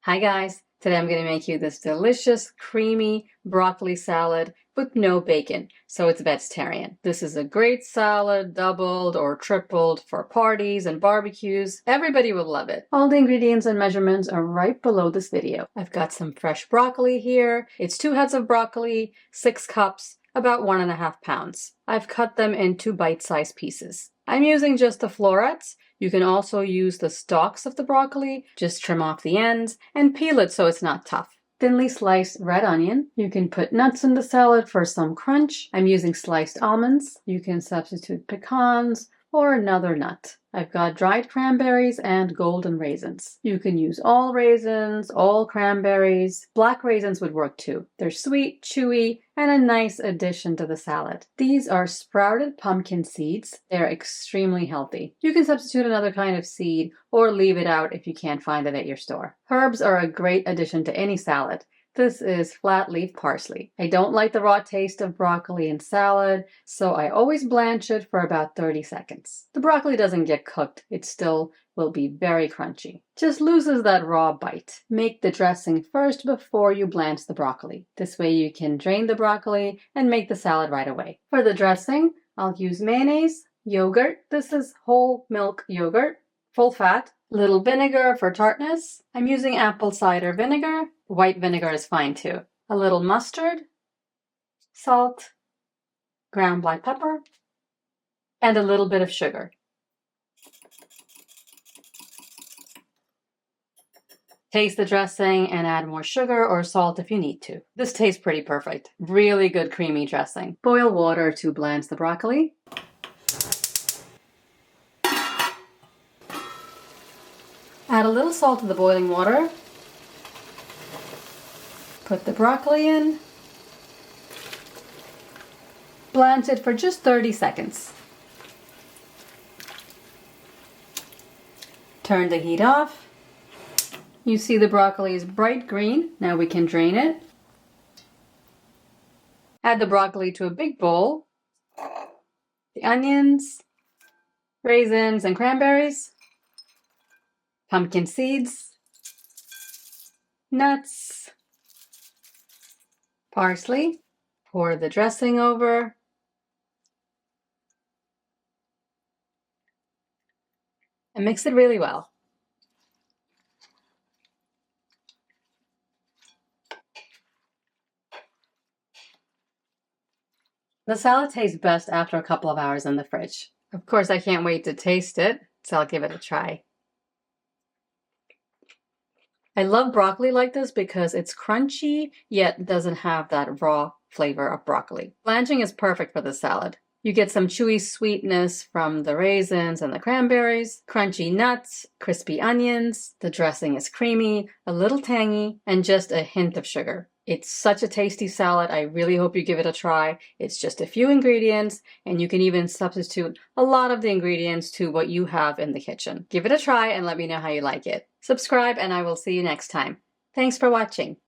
Hi guys, today I'm going to make you this delicious creamy broccoli salad with no bacon, so it's vegetarian. This is a great salad, doubled or tripled for parties and barbecues. Everybody will love it. All the ingredients and measurements are right below this video. I've got some fresh broccoli here. It's 2 heads of broccoli, 6 cups, about 1.5 pounds. I've cut them into bite-sized pieces. I'm using just the florets. You can also use the stalks of the broccoli, just trim off the ends and peel it so it's not tough. Thinly sliced red onion. You can put nuts in the salad for some crunch. I'm using sliced almonds. You can substitute pecans or another nut. I've got dried cranberries and golden raisins. You can use all raisins, all cranberries. Black raisins would work too. They're sweet, chewy, and a nice addition to the salad. These are sprouted pumpkin seeds. They're extremely healthy. You can substitute another kind of seed or leave it out if you can't find it at your store. Herbs are a great addition to any salad. This is flat leaf parsley. I don't like the raw taste of broccoli in salad, so I always blanch it for about 30 seconds. The broccoli doesn't get cooked. It still will be very crunchy. Just loses that raw bite. Make the dressing first before you blanch the broccoli. This way you can drain the broccoli and make the salad right away. For the dressing, I'll use mayonnaise, yogurt. This is whole milk yogurt, full fat. Little vinegar for tartness. I'm using apple cider vinegar. White vinegar is fine too. A little mustard, salt, ground black pepper, and a little bit of sugar. Taste the dressing and add more sugar or salt if you need to. This tastes pretty perfect. Really good creamy dressing. Boil water to blanch the broccoli. Add a little salt to the boiling water. Put the broccoli in. Blanch it for just 30 seconds. Turn the heat off. You see the broccoli is bright green. Now we can drain it. Add the broccoli to a big bowl. The onions, raisins, and cranberries. Pumpkin seeds, nuts, parsley. Pour the dressing over. And mix it really well. The salad tastes best after a couple of hours in the fridge. Of course, I can't wait to taste it, so I'll give it a try. I love broccoli like this because it's crunchy, yet doesn't have that raw flavor of broccoli. Blanching is perfect for the salad. You get some chewy sweetness from the raisins and the cranberries, crunchy nuts, crispy onions. The dressing is creamy, a little tangy, and just a hint of sugar. It's such a tasty salad. I really hope you give it a try. It's just a few ingredients, and you can even substitute a lot of the ingredients to what you have in the kitchen. Give it a try and let me know how you like it. Subscribe, and I will see you next time. Thanks for watching.